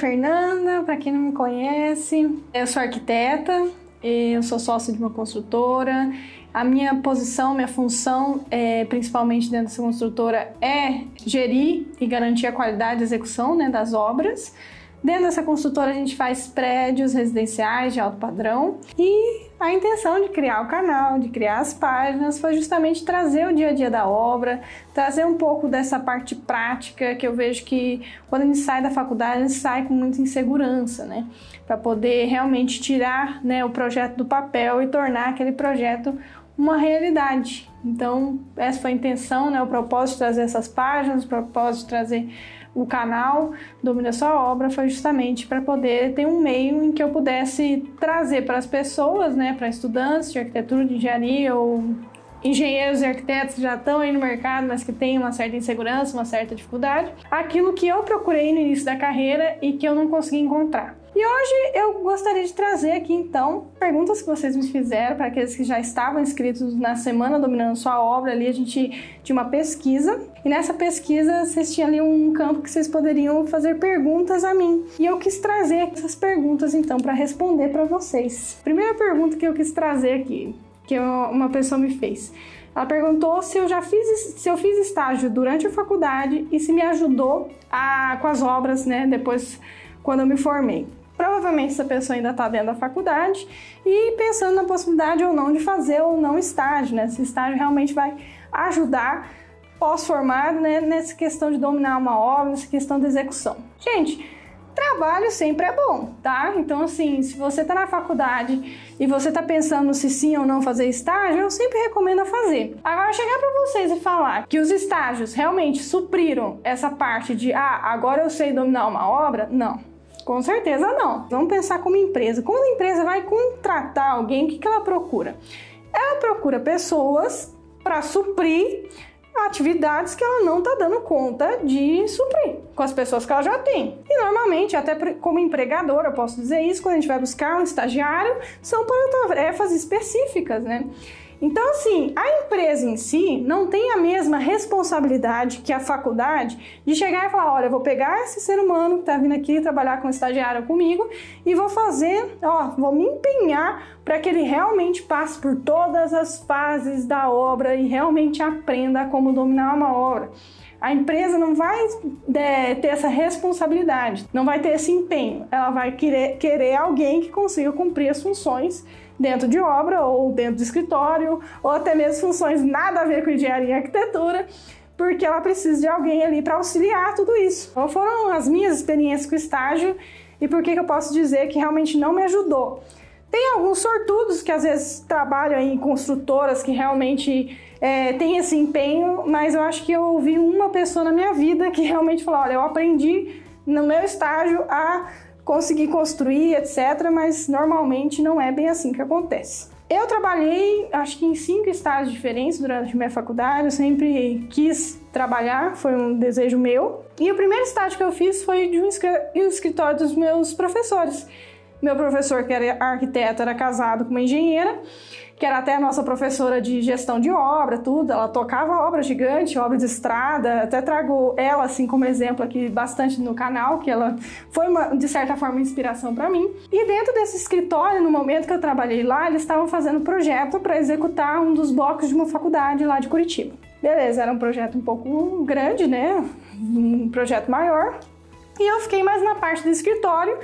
Fernanda, para quem não me conhece, eu sou arquiteta, eu sou sócia de uma construtora. A minha posição, minha função, principalmente dentro dessa construtora, é gerir e garantir a qualidade de execução, né, das obras. Dentro dessa construtora a gente faz prédios residenciais de alto padrão e a intenção de criar o canal, de criar as páginas, foi justamente trazer o dia a dia da obra, trazer um pouco dessa parte prática que eu vejo que quando a gente sai da faculdade a gente sai com muita insegurança, né? Para poder realmente tirar, né, o projeto do papel e tornar aquele projeto uma realidade. Então essa foi a intenção, né, o propósito de trazer essas páginas, o propósito de trazer o canal Domine a Sua Obra foi justamente para poder ter um meio em que eu pudesse trazer para as pessoas, né, para estudantes de arquitetura, de engenharia ou engenheiros e arquitetos que já estão aí no mercado, mas que têm uma certa insegurança, uma certa dificuldade, aquilo que eu procurei no início da carreira e que eu não consegui encontrar. E hoje eu gostaria de trazer aqui, então, perguntas que vocês me fizeram para aqueles que já estavam inscritos na Semana Dominando Sua Obra. Ali a gente tinha uma pesquisa, e nessa pesquisa vocês tinham ali um campo que vocês poderiam fazer perguntas a mim. E eu quis trazer essas perguntas, então, para responder para vocês. Primeira pergunta que eu quis trazer aqui, que uma pessoa me fez. Ela perguntou se eu fiz estágio durante a faculdade e se me ajudou com as obras, né, depois quando eu me formei. Provavelmente essa pessoa ainda está dentro da faculdade e pensando na possibilidade ou não de fazer ou não estágio, né? Esse estágio realmente vai ajudar pós-formado, né, nessa questão de dominar uma obra, nessa questão da execução. Gente, trabalho sempre é bom, tá? Então, assim, se você está na faculdade e você está pensando se sim ou não fazer estágio, eu sempre recomendo a fazer. Agora, chegar para vocês e falar que os estágios realmente supriram essa parte de agora eu sei dominar uma obra, não. Com certeza não. Vamos pensar como empresa. Quando a empresa vai contratar alguém, o que ela procura? Ela procura pessoas para suprir atividades que ela não está dando conta de suprir com as pessoas que ela já tem. E normalmente, até como empregadora, eu posso dizer isso, quando a gente vai buscar um estagiário, são para tarefas específicas, né? Então, assim, a empresa em si não tem a mesma responsabilidade que a faculdade de chegar e falar, olha, eu vou pegar esse ser humano que está vindo aqui trabalhar como estagiário comigo e vou fazer, vou me empenhar para que ele realmente passe por todas as fases da obra e realmente aprenda como dominar uma obra. A empresa não vai ter essa responsabilidade, não vai ter esse empenho. Ela vai querer alguém que consiga cumprir as funções dentro de obra ou dentro do escritório, ou até mesmo funções nada a ver com engenharia e arquitetura, porque ela precisa de alguém ali para auxiliar tudo isso. Então foram as minhas experiências com o estágio e por que eu posso dizer que realmente não me ajudou. Tem alguns sortudos que às vezes trabalham em construtoras que realmente têm esse empenho, mas eu acho que eu ouvi uma pessoa na minha vida que realmente falou, olha, eu aprendi no meu estágio a conseguir construir, etc., mas normalmente não é bem assim que acontece. Eu trabalhei, acho que em 5 estágios diferentes durante a minha faculdade, eu sempre quis trabalhar, foi um desejo meu. E o primeiro estágio que eu fiz foi de um escritório dos meus professores. Meu professor, que era arquiteto, era casado com uma engenheira, que era até a nossa professora de gestão de obra, tudo. Ela tocava obra gigante, obra de estrada. Até trago ela, assim, como exemplo aqui bastante no canal, que ela foi, de certa forma, inspiração para mim. E dentro desse escritório, no momento que eu trabalhei lá, eles estavam fazendo projeto para executar um dos blocos de uma faculdade lá de Curitiba. Beleza, era um projeto um pouco grande, né? Um projeto maior. E eu fiquei mais na parte do escritório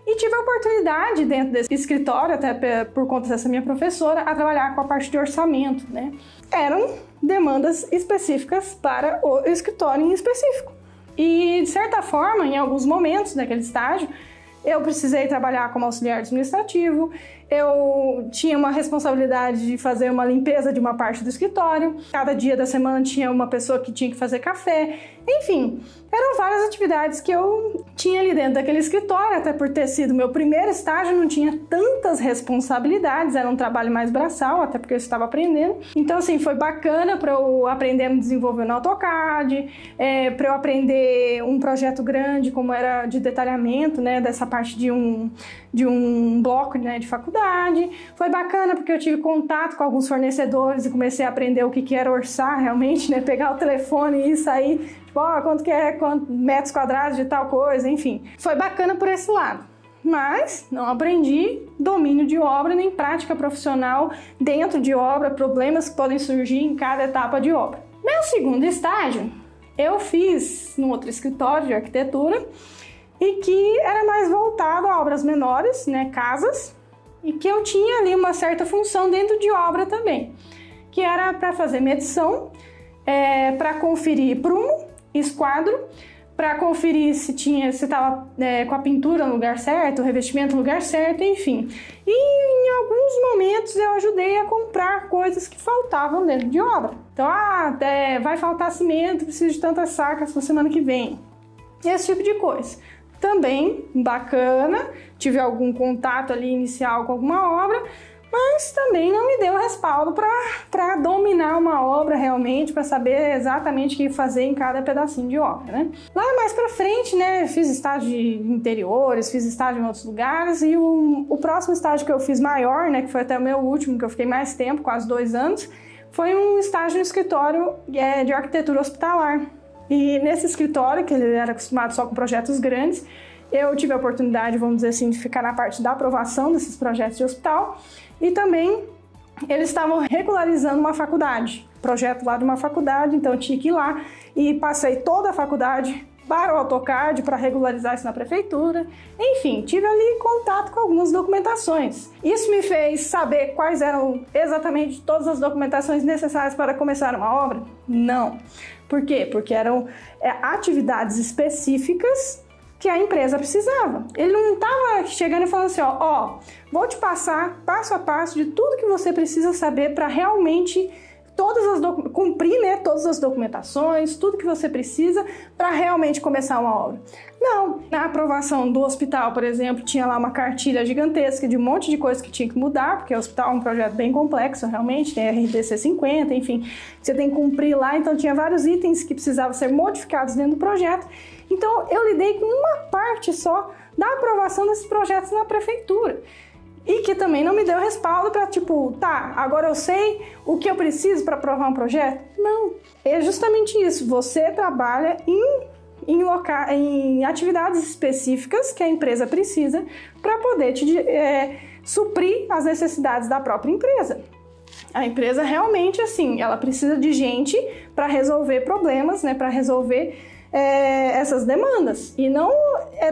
e tive a oportunidade dentro desse escritório, até por conta dessa minha professora, a trabalhar com a parte de orçamento, né? Eram demandas específicas para o escritório em específico. E, de certa forma, em alguns momentos daquele estágio, eu precisei trabalhar como auxiliar administrativo, eu tinha uma responsabilidade de fazer uma limpeza de uma parte do escritório, cada dia da semana tinha uma pessoa que tinha que fazer café, enfim, eram várias atividades que eu tinha ali dentro daquele escritório, até por ter sido meu primeiro estágio, não tinha tantas responsabilidades, era um trabalho mais braçal, até porque eu estava aprendendo. Então, assim, foi bacana para eu aprender a me desenvolver no AutoCAD, para eu aprender um projeto grande, como era de detalhamento, né, dessa parte de um bloco, né, de faculdade. faculdade. Foi bacana porque eu tive contato com alguns fornecedores e comecei a aprender o que era orçar realmente, né? Pegar o telefone e sair, tipo, quanto que é, quantos metros quadrados de tal coisa, enfim. Foi bacana por esse lado. Mas não aprendi domínio de obra nem prática profissional dentro de obra, problemas que podem surgir em cada etapa de obra. Meu segundo estágio eu fiz num outro escritório de arquitetura e que era mais voltado a obras menores, né, casas, e que eu tinha ali uma certa função dentro de obra também, que era para fazer medição, para conferir prumo, esquadro, para conferir se estava com a pintura no lugar certo, o revestimento no lugar certo, enfim. E em alguns momentos eu ajudei a comprar coisas que faltavam dentro de obra. Então, vai faltar cimento, preciso de tantas sacas para semana que vem. Esse tipo de coisa. Também bacana, tive algum contato ali inicial com alguma obra, mas também não me deu respaldo para dominar uma obra realmente, para saber exatamente o que fazer em cada pedacinho de obra, né? Lá mais para frente, né, fiz estágio de interiores, fiz estágio em outros lugares e o próximo estágio que eu fiz maior, né, que foi até o meu último, que eu fiquei mais tempo, quase 2 anos, foi um estágio no escritório de arquitetura hospitalar. E nesse escritório, que ele era acostumado só com projetos grandes, eu tive a oportunidade, vamos dizer assim, de ficar na parte da aprovação desses projetos de hospital. E também eles estavam regularizando uma faculdade, projeto lá de uma faculdade, então eu tinha que ir lá e passei toda a faculdade para o AutoCAD para regularizar isso na prefeitura. Enfim, tive ali contato com algumas documentações. Isso me fez saber quais eram exatamente todas as documentações necessárias para começar uma obra? Não. Por quê? Porque eram atividades específicas que a empresa precisava. Ele não estava chegando e falando assim, vou te passar passo a passo de tudo que você precisa saber para realmente cumprir, né, todas as documentações, tudo que você precisa para realmente começar uma obra. Não, na aprovação do hospital, por exemplo, tinha lá uma cartilha gigantesca de um monte de coisa que tinha que mudar, porque o hospital é um projeto bem complexo, realmente, tem RDC 50, enfim, você tem que cumprir lá, então tinha vários itens que precisavam ser modificados dentro do projeto. Então, eu lidei com uma parte só da aprovação desses projetos na prefeitura. E que também não me deu respaldo para, agora eu sei o que eu preciso para aprovar um projeto? Não, é justamente isso. Você trabalha em atividades específicas que a empresa precisa para poder suprir as necessidades da própria empresa. A empresa realmente, assim, ela precisa de gente para resolver problemas, né, para resolver essas demandas e não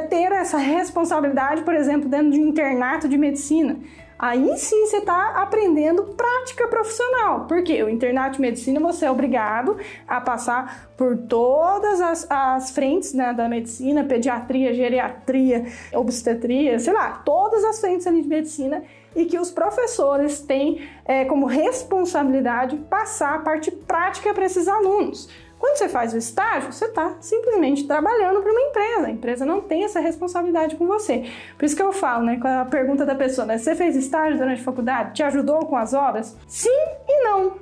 ter essa responsabilidade, por exemplo, dentro de um internato de medicina. Aí sim você está aprendendo prática profissional, porque o internato de medicina você é obrigado a passar por todas as frentes, né, da medicina, pediatria, geriatria, obstetria, sei lá, todas as frentes ali de medicina, e que os professores têm como responsabilidade passar a parte prática para esses alunos. Quando você faz o estágio, você está simplesmente trabalhando para uma empresa. A empresa não tem essa responsabilidade com você. Por isso que eu falo, né, com a pergunta da pessoa, né, você fez estágio durante a faculdade? Te ajudou com as obras? Sim e não.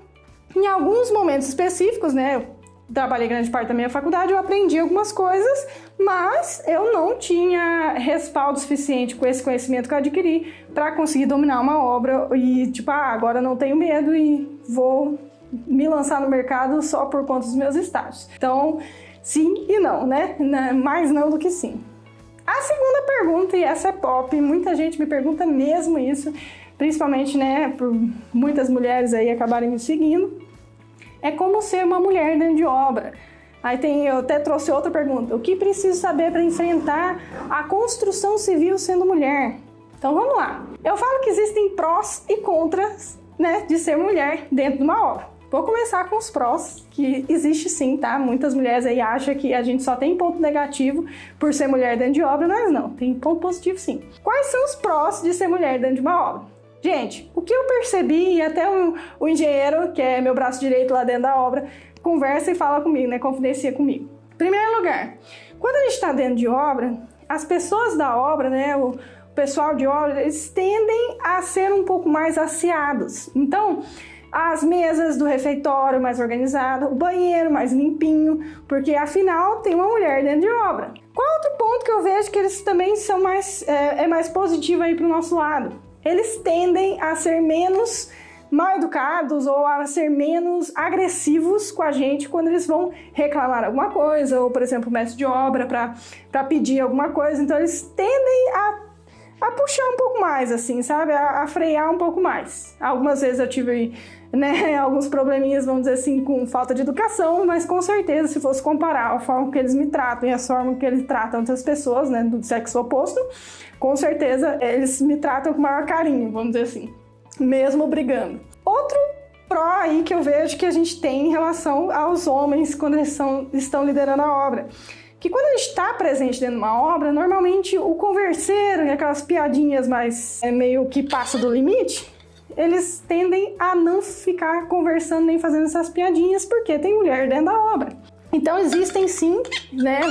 Em alguns momentos específicos, né, eu trabalhei grande parte da minha faculdade, eu aprendi algumas coisas, mas eu não tinha respaldo suficiente com esse conhecimento que eu adquiri para conseguir dominar uma obra e, agora não tenho medo e vou me lançar no mercado só por conta dos meus estágios. Então, sim e não, né? Mais não do que sim. A segunda pergunta, e essa é pop, muita gente me pergunta mesmo isso, principalmente, né, por muitas mulheres aí acabarem me seguindo, é como ser uma mulher dentro de obra. Aí eu até trouxe outra pergunta, o que preciso saber para enfrentar a construção civil sendo mulher? Então vamos lá. Eu falo que existem prós e contras, né, de ser mulher dentro de uma obra. Vou começar com os prós, que existe sim, tá? Muitas mulheres aí acham que a gente só tem ponto negativo por ser mulher dentro de obra, mas não, tem ponto positivo sim. Quais são os prós de ser mulher dentro de uma obra? Gente, o que eu percebi, e até o engenheiro, que é meu braço direito lá dentro da obra, conversa e fala comigo, né? Confidencia comigo. Em primeiro lugar, quando a gente está dentro de obra, as pessoas da obra, né? O pessoal de obra, eles tendem a ser um pouco mais asseados. Então, as mesas do refeitório mais organizadas, o banheiro mais limpinho, porque afinal tem uma mulher dentro de obra. Qual outro ponto que eu vejo que eles também são mais positivo aí para o nosso lado? eles tendem a ser menos mal educados ou a ser menos agressivos com a gente quando eles vão reclamar alguma coisa, ou, por exemplo, o mestre de obra para pedir alguma coisa. Então, eles tendem a puxar um pouco mais, assim, sabe? A frear um pouco mais. Algumas vezes eu tive, né, alguns probleminhas, vamos dizer assim, com falta de educação, mas com certeza, se fosse comparar a forma que eles me tratam e a forma que eles tratam outras pessoas, né, do sexo oposto, com certeza eles me tratam com maior carinho, vamos dizer assim, mesmo brigando. Outro pró aí que eu vejo que a gente tem em relação aos homens quando eles estão liderando a obra, que quando a gente está presente dentro de uma obra, normalmente o converseiro e aquelas piadinhas mais meio que passa do limite, eles tendem a não ficar conversando nem fazendo essas piadinhas, porque tem mulher dentro da obra. Então existem sim, né,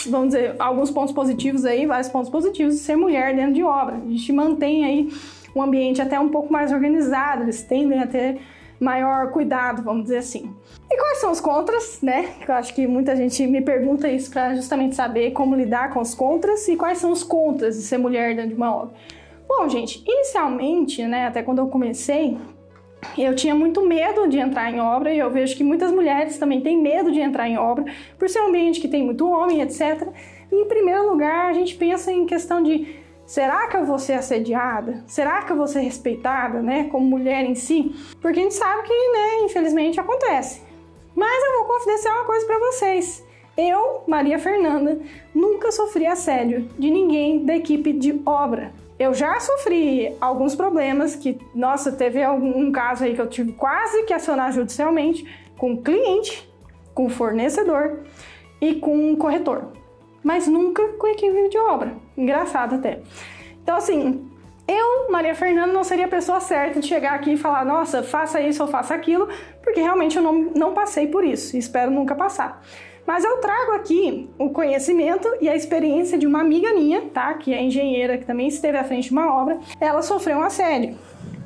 vamos dizer, alguns pontos positivos aí, vários pontos positivos de ser mulher dentro de obra. A gente mantém aí um ambiente até um pouco mais organizado, eles tendem a ter maior cuidado, vamos dizer assim. E quais são os contras, né? Eu acho que muita gente me pergunta isso para justamente saber como lidar com os contras e quais são os contras de ser mulher dentro de uma obra. Bom, gente, inicialmente, né, até quando eu comecei, eu tinha muito medo de entrar em obra e eu vejo que muitas mulheres também têm medo de entrar em obra por ser um ambiente que tem muito homem, etc. E, em primeiro lugar, a gente pensa em questão de: será que eu vou ser assediada? Será que eu vou ser respeitada, né, como mulher em si? Porque a gente sabe que, né, infelizmente acontece. Mas eu vou confidenciar uma coisa pra vocês. Eu, Maria Fernanda, nunca sofri assédio de ninguém da equipe de obra. Eu já sofri alguns problemas que, nossa, teve algum caso aí que eu tive quase que acionar judicialmente com cliente, com fornecedor e com corretor. Mas nunca com a equipe de obra. Engraçado até. Então, assim, eu, Maria Fernanda, não seria a pessoa certa de chegar aqui e falar: nossa, faça isso ou faça aquilo, porque realmente eu não passei por isso e espero nunca passar. Mas eu trago aqui o conhecimento e a experiência de uma amiga minha, tá? Que é engenheira, que também esteve à frente de uma obra. Ela sofreu um assédio.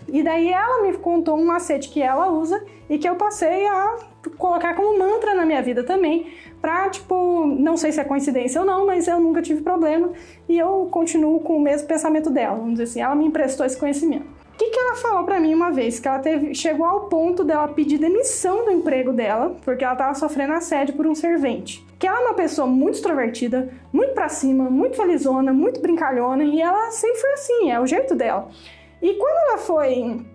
E daí ela me contou um macete que ela usa e que eu passei a colocar como mantra na minha vida também, pra, tipo, não sei se é coincidência ou não, mas eu nunca tive problema e eu continuo com o mesmo pensamento dela, vamos dizer assim, ela me emprestou esse conhecimento. O que ela falou pra mim uma vez? Que ela chegou ao ponto dela pedir demissão do emprego dela, porque ela tava sofrendo assédio por um servente. Que ela é uma pessoa muito extrovertida, muito pra cima, muito felizona, muito brincalhona, e ela sempre foi assim, é o jeito dela. E quando ela foi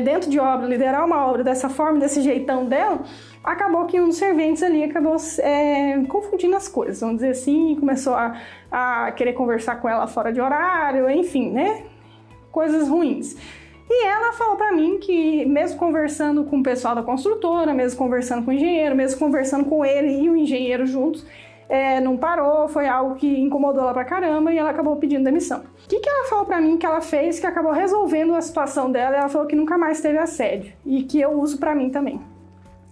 dentro de obra, liderar uma obra dessa forma, desse jeitão dela, acabou que um dos serventes ali acabou confundindo as coisas, vamos dizer assim, e começou a querer conversar com ela fora de horário, enfim, né? Coisas ruins. E ela falou pra mim que, mesmo conversando com o pessoal da construtora, mesmo conversando com o engenheiro, mesmo conversando com ele e o engenheiro juntos, não parou, foi algo que incomodou ela pra caramba e ela acabou pedindo demissão. O que ela falou pra mim que ela fez que acabou resolvendo a situação dela? Ela falou que nunca mais teve assédio e que eu uso pra mim também.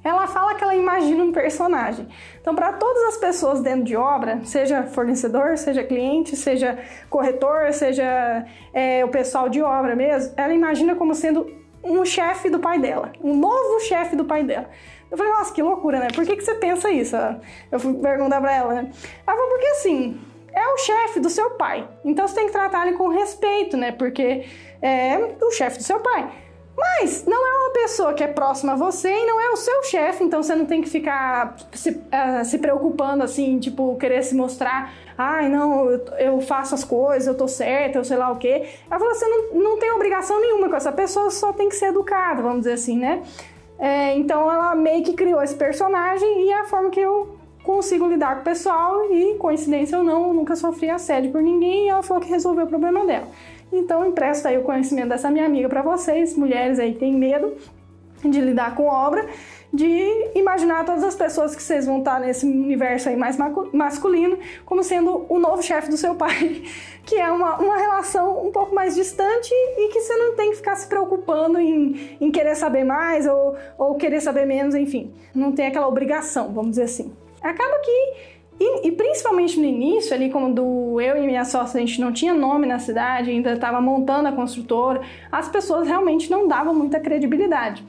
Ela fala que ela imagina um personagem. Então, para todas as pessoas dentro de obra, seja fornecedor, seja cliente, seja corretor, seja o pessoal de obra mesmo, ela imagina como sendo um chefe do pai dela, um novo chefe do pai dela. Eu falei: nossa, que loucura, né? Por que você pensa isso? Eu fui perguntar pra ela, né? Ela falou: porque assim, é o chefe do seu pai. Então você tem que tratar ele com respeito, né? Porque é o chefe do seu pai. Mas não é uma pessoa que é próxima a você e não é o seu chefe, então você não tem que ficar se preocupando assim, tipo, querer se mostrar: ai, não, eu faço as coisas, eu tô certa, eu sei lá o quê. Ela falou: você não tem obrigação nenhuma com essa pessoa, só tem que ser educada, vamos dizer assim, né? Então ela meio que criou esse personagem e é a forma que eu consigo lidar com o pessoal e, coincidência ou não, eu nunca sofri assédio por ninguém e ela falou que resolveu o problema dela. Então, empresto aí o conhecimento dessa minha amiga para vocês, mulheres aí que têm medo de lidar com obra, de imaginar todas as pessoas que vocês vão estar nesse universo aí mais masculino como sendo o novo chefe do seu pai, que é uma relação um pouco mais distante e que você não tem que ficar se preocupando em querer saber mais ou querer saber menos, enfim. Não tem aquela obrigação, vamos dizer assim. Acaba que... E principalmente no início, ali quando eu e minha sócia, a gente não tinha nome na cidade, ainda estava montando a construtora, as pessoas realmente não davam muita credibilidade.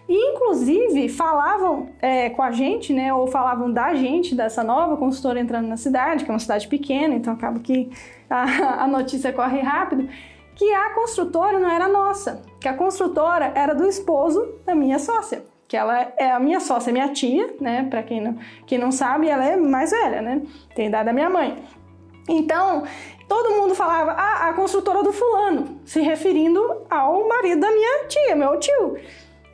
E, inclusive, falavam com a gente, né, ou falavam da gente, dessa nova construtora entrando na cidade, que é uma cidade pequena, então acaba que a notícia corre rápido, que a construtora não era nossa, que a construtora era do esposo da minha sócia, que ela é a minha sócia, minha tia, né? Para quem não sabe, ela é mais velha, né? Tem a idade da minha mãe. Então, todo mundo falava, a construtora do fulano, se referindo ao marido da minha tia, meu tio.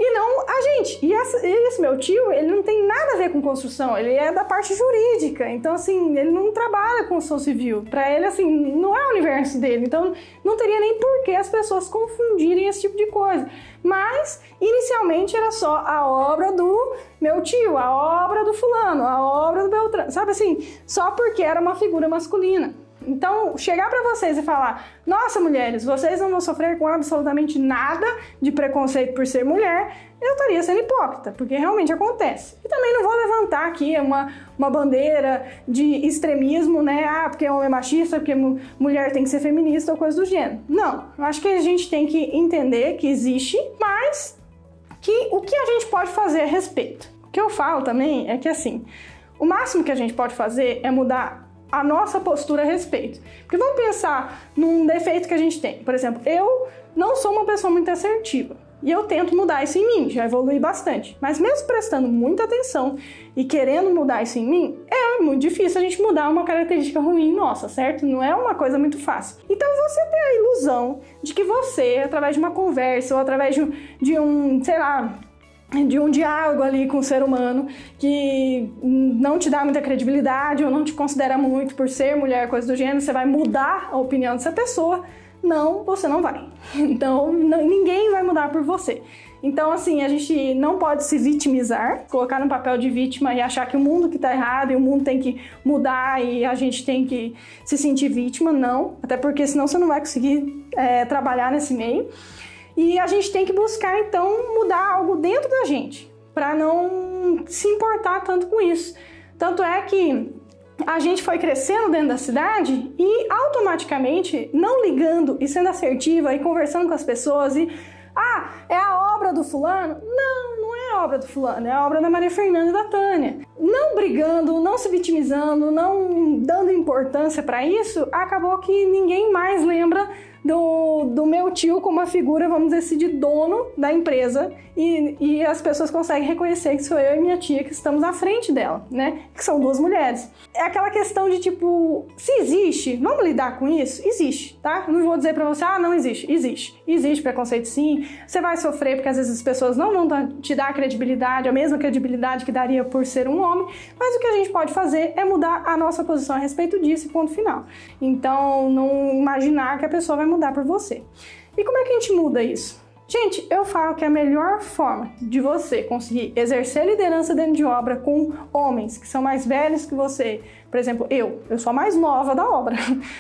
E não a gente. E esse meu tio, ele não tem nada a ver com construção, ele é da parte jurídica. Então, assim, ele não trabalha com construção civil. Para ele, assim, não é o universo dele. Então, não teria nem por que as pessoas confundirem esse tipo de coisa. Mas, inicialmente, era só a obra do meu tio, a obra do fulano, a obra do Beltrano. Sabe assim? Só porque era uma figura masculina. Então, chegar para vocês e falar, nossa, mulheres, vocês não vão sofrer com absolutamente nada de preconceito por ser mulher, eu estaria sendo hipócrita, porque realmente acontece. E também não vou levantar aqui uma bandeira de extremismo, né? Porque homem é machista, porque mulher tem que ser feminista ou coisa do gênero. Não, eu acho que a gente tem que entender que existe, mas que o que a gente pode fazer a respeito. O que eu falo também é que, assim, o máximo que a gente pode fazer é mudar a nossa postura a respeito. Porque vamos pensar num defeito que a gente tem. Por exemplo, eu não sou uma pessoa muito assertiva. E eu tento mudar isso em mim, já evolui bastante. Mas mesmo prestando muita atenção e querendo mudar isso em mim, é muito difícil a gente mudar uma característica ruim nossa, certo? Não é uma coisa muito fácil. Então você tem a ilusão de que você, através de uma conversa ou através de um, sei lá, de um diálogo ali com o ser humano que não te dá muita credibilidade ou não te considera muito por ser mulher, coisa do gênero, você vai mudar a opinião dessa pessoa. Não, você não vai. Então, ninguém vai mudar por você. Então, assim, a gente não pode se vitimizar, colocar no papel de vítima e achar que o mundo que tá errado e o mundo tem que mudar e a gente tem que se sentir vítima. Não, até porque senão você não vai conseguir trabalhar nesse meio. E a gente tem que buscar, então, mudar algo dentro da gente, para não se importar tanto com isso. Tanto é que a gente foi crescendo dentro da cidade e automaticamente, não ligando e sendo assertiva e conversando com as pessoas e é a obra do fulano? Não é a obra do fulano, é a obra da Maria Fernanda e da Tânia. Não brigando, não se vitimizando, não dando importância para isso, acabou que ninguém mais lembra do meu tio como uma figura, vamos dizer assim, de dono da empresa e as pessoas conseguem reconhecer que sou eu e minha tia que estamos à frente dela, né? Que são duas mulheres. É aquela questão de tipo, se existe, vamos lidar com isso? Existe, tá? Não vou dizer pra você, não existe. Existe preconceito sim, você vai sofrer porque às vezes as pessoas não vão te dar credibilidade, a mesma credibilidade que daria por ser um homem, mas o que a gente pode fazer é mudar a nossa posição a respeito disso, ponto final. Então, não imaginar que a pessoa vai mudar por você. E como é que a gente muda isso? Gente, eu falo que a melhor forma de você conseguir exercer liderança dentro de obra com homens que são mais velhos que você, por exemplo, eu sou a mais nova da obra,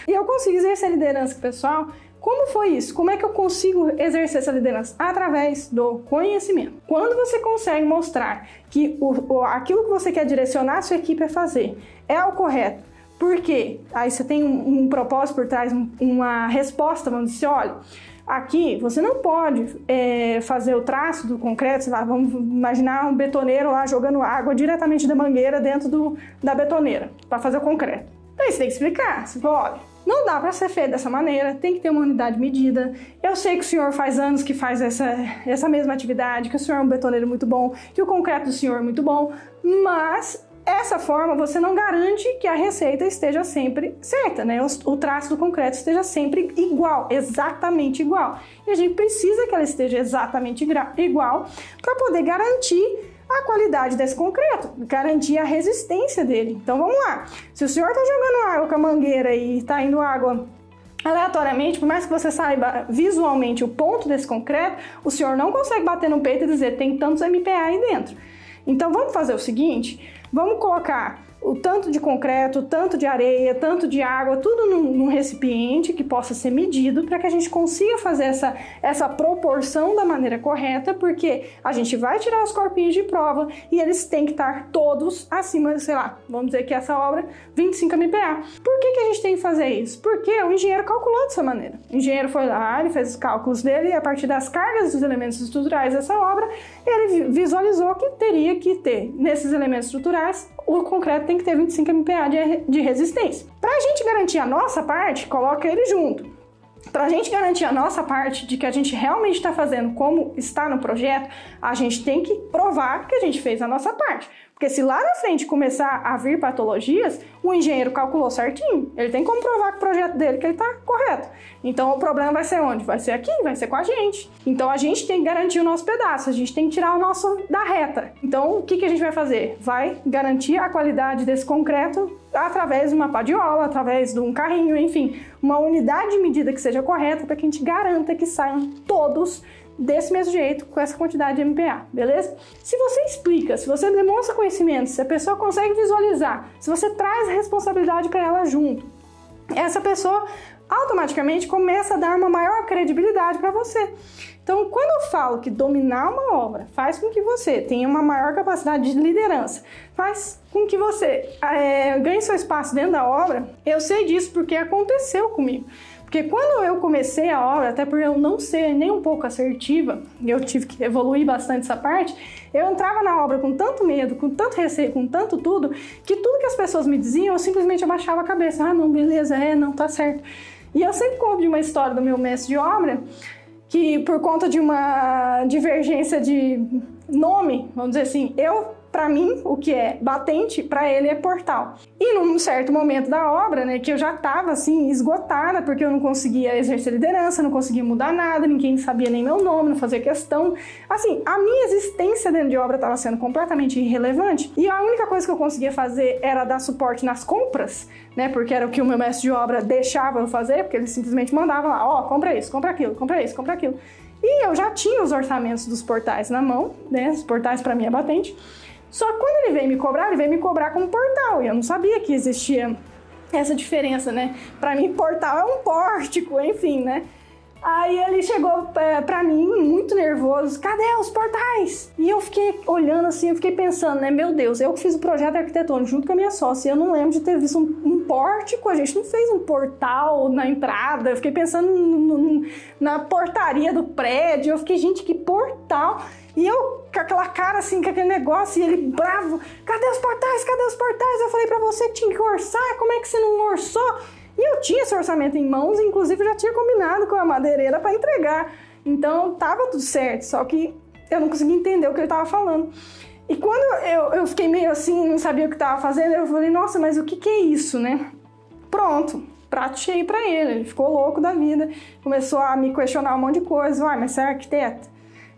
e eu consigo exercer liderança com o pessoal. Como foi isso? Como é que eu consigo exercer essa liderança? Através do conhecimento. Quando você consegue mostrar que aquilo que você quer direcionar a sua equipe a fazer é o correto, porque aí você tem um propósito por trás, uma resposta, vamos dizer, olha, aqui você não pode fazer o traço do concreto, sei lá, vamos imaginar um betoneiro lá jogando água diretamente da mangueira dentro da betoneira para fazer o concreto. Então aí você tem que explicar, você fala, olha, não dá para ser feito dessa maneira, tem que ter uma unidade medida. Eu sei que o senhor faz anos que faz essa mesma atividade, que o senhor é um betoneiro muito bom, que o concreto do senhor é muito bom, mas essa forma você não garante que a receita esteja sempre certa, né? O traço do concreto esteja sempre igual, exatamente igual. E a gente precisa que ela esteja exatamente igual para poder garantir a qualidade desse concreto, garantir a resistência dele. Então vamos lá, se o senhor está jogando água com a mangueira e está indo água aleatoriamente, por mais que você saiba visualmente o ponto desse concreto, o senhor não consegue bater no peito e dizer tem tantos MPa aí dentro. Então vamos fazer o seguinte, vamos colocar o tanto de concreto, o tanto de areia, tanto de água, tudo num recipiente que possa ser medido para que a gente consiga fazer essa proporção da maneira correta, porque a gente vai tirar os corpinhos de prova e eles têm que estar todos acima, sei lá, vamos dizer que essa obra 25 MPa. Por que a gente tem que fazer isso? Porque o engenheiro calculou dessa maneira. O engenheiro foi lá, ele fez os cálculos dele e a partir das cargas dos elementos estruturais dessa obra, ele visualizou que teria que ter nesses elementos estruturais o concreto tem que ter 25 MPa de resistência. Para a gente garantir a nossa parte, coloca ele junto. Para a gente garantir a nossa parte de que a gente realmente está fazendo como está no projeto, a gente tem que provar que a gente fez a nossa parte. Porque se lá na frente começar a vir patologias, o engenheiro calculou certinho. Ele tem como provar com o projeto dele que ele está correto. Então o problema vai ser onde? Vai ser aqui, vai ser com a gente. Então a gente tem que garantir o nosso pedaço, a gente tem que tirar o nosso da reta. Então o que a gente vai fazer? Vai garantir a qualidade desse concreto através de uma padiola, através de um carrinho, enfim, uma unidade de medida que seja correta para que a gente garanta que saiam todos desse mesmo jeito, com essa quantidade de MPa, beleza? Se você explica, se você demonstra conhecimento, se a pessoa consegue visualizar, se você traz responsabilidade para ela junto, essa pessoa automaticamente começa a dar uma maior credibilidade para você. Então, quando eu falo que dominar uma obra faz com que você tenha uma maior capacidade de liderança, faz com que você ganhe seu espaço dentro da obra, eu sei disso porque aconteceu comigo. Porque quando eu comecei a obra, até por eu não ser nem um pouco assertiva, eu tive que evoluir bastante essa parte, eu entrava na obra com tanto medo, com tanto receio, com tanto tudo, que tudo que as pessoas me diziam, eu simplesmente abaixava a cabeça. Ah, não, beleza, não, tá certo. E eu sempre conto de uma história do meu mestre de obra, que por conta de uma divergência de nome, vamos dizer assim, para mim, o que é batente, para ele é portal. E num certo momento da obra, né, que eu já estava assim, esgotada, porque eu não conseguia exercer liderança, não conseguia mudar nada, ninguém sabia nem meu nome, não fazia questão. Assim, a minha existência dentro de obra estava sendo completamente irrelevante, e a única coisa que eu conseguia fazer era dar suporte nas compras, né, porque era o que o meu mestre de obra deixava eu fazer, porque ele simplesmente mandava lá, ó, compra isso, compra aquilo, compra isso, compra aquilo. E eu já tinha os orçamentos dos portais na mão, né, os portais para mim é batente. Só que quando ele veio me cobrar como portal, e eu não sabia que existia essa diferença, né? Pra mim, portal é um pórtico, enfim, né? Aí ele chegou pra mim, muito nervoso, cadê os portais? E eu fiquei olhando assim, eu fiquei pensando, né? Meu Deus, eu que fiz o projeto arquitetônico junto com a minha sócia, e eu não lembro de ter visto um pórtico, a gente não fez um portal na entrada, eu fiquei pensando na portaria do prédio, eu fiquei, gente, que portal? E eu, com aquela cara assim, com aquele negócio, e ele bravo, cadê os portais? Cadê os portais? Eu falei pra você que tinha que orçar, como é que você não orçou? E eu tinha esse orçamento em mãos, inclusive já tinha combinado com a madeireira para entregar. Então tava tudo certo, só que eu não conseguia entender o que ele tava falando. E quando eu fiquei meio assim, não sabia o que tava fazendo, eu falei, nossa, mas o que é isso, né? Pronto, prato cheio para ele. Ele ficou louco da vida, começou a me questionar um monte de coisa. Uai, mas você é arquiteta?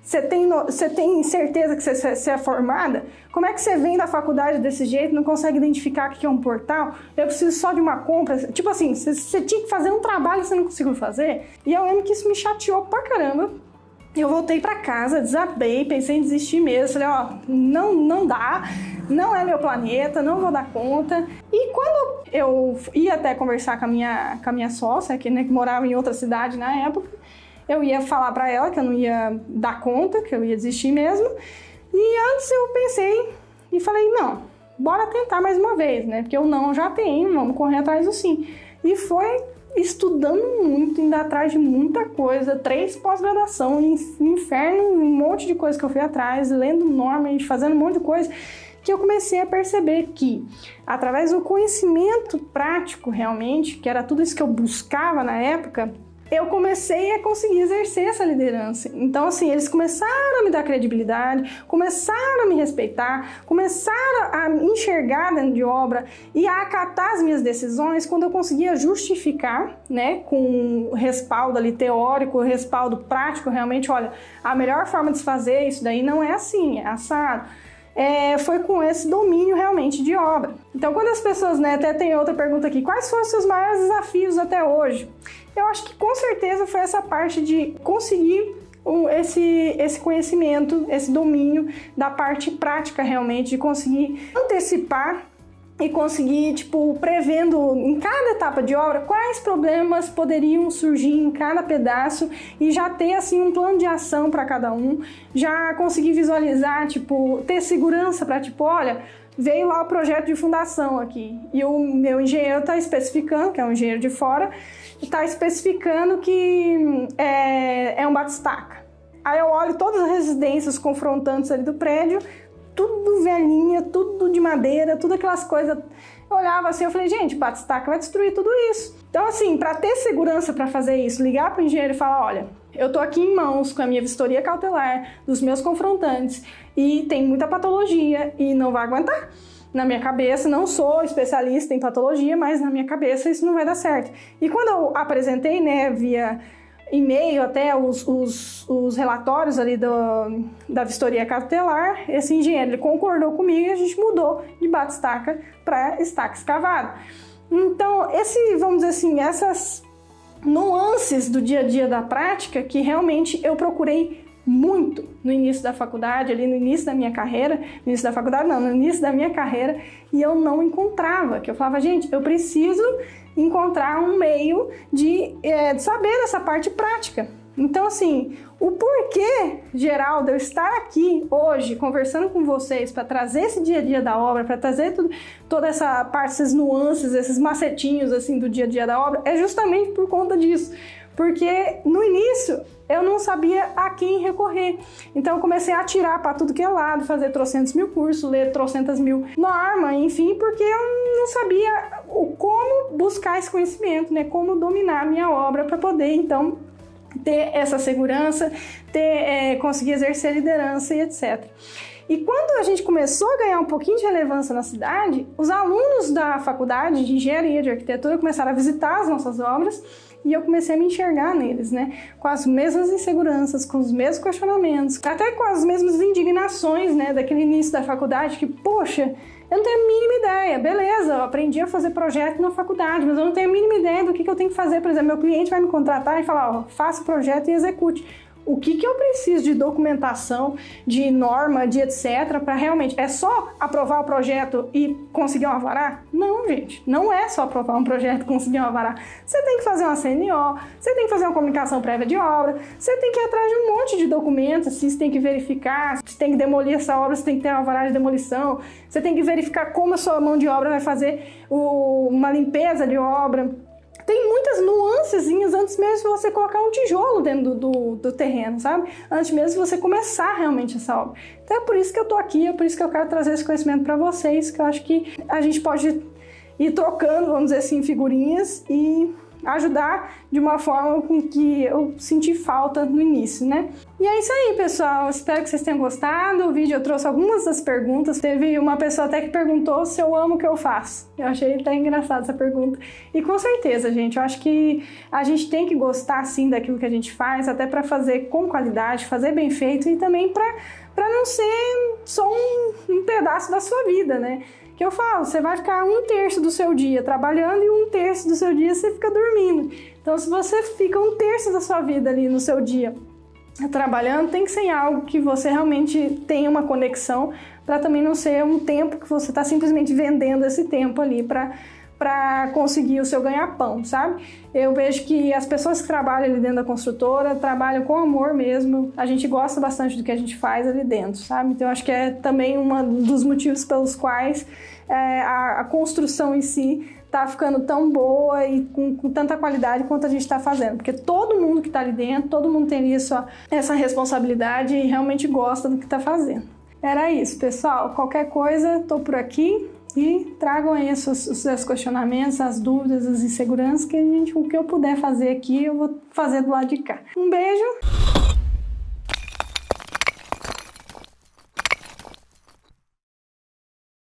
Você tem certeza que você é formada? Como é que você vem da faculdade desse jeito, não consegue identificar o que é um portal? Eu preciso só de uma compra. Tipo assim, você tinha que fazer um trabalho e você não conseguiu fazer. E eu lembro que isso me chateou pra caramba. Eu voltei pra casa, desabei, pensei em desistir mesmo. Falei, ó, não dá, não é meu planeta, não vou dar conta. E quando eu ia até conversar com a minha sócia, que morava em outra cidade na época, eu ia falar pra ela que eu não ia dar conta, que eu ia desistir mesmo. E antes eu pensei e falei, não, bora tentar mais uma vez, né? Porque o não já tem, vamos correr atrás do sim. E foi estudando muito, indo atrás de muita coisa, 3 pós-graduação, inferno, um monte de coisa que eu fui atrás, lendo norma e fazendo um monte de coisa, que eu comecei a perceber que, através do conhecimento prático realmente, que era tudo isso que eu buscava na época, eu comecei a conseguir exercer essa liderança. Então, assim, eles começaram a me dar credibilidade, começaram a me respeitar, começaram a me enxergar dentro de obra e a acatar as minhas decisões quando eu conseguia justificar, né, com respaldo ali teórico, respaldo prático, realmente, olha, a melhor forma de se fazer isso daí não é assim, é assado. Foi com esse domínio realmente de obra. Então, quando as pessoas, né, até tem outra pergunta aqui, quais foram os seus maiores desafios até hoje? Eu acho que com certeza foi essa parte de conseguir esse conhecimento, esse domínio da parte prática realmente, de conseguir antecipar e conseguir, prevendo em cada etapa de obra quais problemas poderiam surgir em cada pedaço e já ter, assim, um plano de ação para cada um, já conseguir visualizar, ter segurança para, olha, veio lá o projeto de fundação aqui e o meu engenheiro está especificando, que é um engenheiro de fora, está especificando que é um batistaca. Aí eu olho todas as residências confrontantes ali do prédio, tudo velhinha, tudo de madeira, tudo aquelas coisas. Eu olhava assim, eu falei, gente, batistaca vai destruir tudo isso. Então, assim, para ter segurança para fazer isso, ligar para o engenheiro e falar, olha, eu tô aqui em mãos com a minha vistoria cautelar dos meus confrontantes e tem muita patologia e não vai aguentar. Na minha cabeça, não sou especialista em patologia, mas na minha cabeça isso não vai dar certo. E quando eu apresentei, né, via e-mail até os relatórios ali da vistoria cautelar, esse engenheiro ele concordou comigo e a gente mudou de batistaca para estaca escavada. Então, vamos dizer assim, essas nuances do dia a dia da prática que realmente eu procurei muito no início da faculdade, ali no início da minha carreira, no início da faculdade não, no início da minha carreira, e eu não encontrava, que eu falava, gente, eu preciso encontrar um meio de saber dessa parte prática. Então, assim, o porquê geral de eu estar aqui hoje conversando com vocês para trazer esse dia a dia da obra, para trazer toda essa parte, essas nuances, esses macetinhos assim do dia a dia da obra, é justamente por conta disso. Porque no início eu não sabia a quem recorrer. Então eu comecei a atirar para tudo que é lado, fazer trocentos mil cursos, ler trocentas mil normas, enfim, porque eu não sabia como buscar esse conhecimento, né? Como dominar a minha obra para poder, então, ter essa segurança, conseguir exercer liderança e etc. E quando a gente começou a ganhar um pouquinho de relevância na cidade, os alunos da faculdade de engenharia de arquitetura começaram a visitar as nossas obras e eu comecei a me enxergar neles, né? Com as mesmas inseguranças, com os mesmos questionamentos, até com as mesmas indignações, né? Daquele início da faculdade que, poxa, eu não tenho a mínima ideia, beleza, eu aprendi a fazer projeto na faculdade, mas eu não tenho a mínima ideia do que eu tenho que fazer. Por exemplo, meu cliente vai me contratar e falar, ó, faça o projeto e execute. O que eu preciso de documentação, de norma, de etc, para realmente... É só aprovar o projeto e conseguir um alvará? Não, gente. Não é só aprovar um projeto e conseguir um alvará. Você tem que fazer uma CNO, você tem que fazer uma comunicação prévia de obra, você tem que ir atrás de um monte de documentos, assim, você tem que verificar, se tem que demolir essa obra, você tem que ter um alvará de demolição, você tem que verificar como a sua mão de obra vai fazer uma limpeza de obra. Tem muitas nuancezinhas antes mesmo de você colocar um tijolo dentro do terreno, sabe? Antes mesmo de você começar realmente essa obra. Então é por isso que eu tô aqui, é por isso que eu quero trazer esse conhecimento para vocês, que eu acho que a gente pode ir trocando, vamos dizer assim, figurinhas e ajudar de uma forma com que eu senti falta no início, né? E é isso aí, pessoal. Espero que vocês tenham gostado. O vídeo eu trouxe algumas das perguntas. Teve uma pessoa até que perguntou se eu amo o que eu faço. Eu achei até engraçada essa pergunta. E com certeza, gente, eu acho que a gente tem que gostar, sim, daquilo que a gente faz, até para fazer com qualidade, fazer bem feito e também para não ser só um pedaço da sua vida, né? Que eu falo, você vai ficar 1/3 do seu dia trabalhando e 1/3 do seu dia você fica dormindo. Então, se você fica 1/3 da sua vida ali no seu dia trabalhando, tem que ser algo que você realmente tenha uma conexão, para também não ser um tempo que você está simplesmente vendendo esse tempo ali para conseguir o seu ganha-pão, sabe? Eu vejo que as pessoas que trabalham ali dentro da construtora trabalham com amor mesmo, a gente gosta bastante do que a gente faz ali dentro, sabe? Então eu acho que é também um dos motivos pelos quais a construção em si tá ficando tão boa e com tanta qualidade quanto a gente está fazendo, porque todo mundo que está ali dentro, todo mundo tem essa responsabilidade e realmente gosta do que está fazendo. Era isso, pessoal. Qualquer coisa, tô por aqui. E tragam aí os seus questionamentos, as dúvidas, as inseguranças, que o que eu puder fazer aqui, eu vou fazer do lado de cá. Um beijo!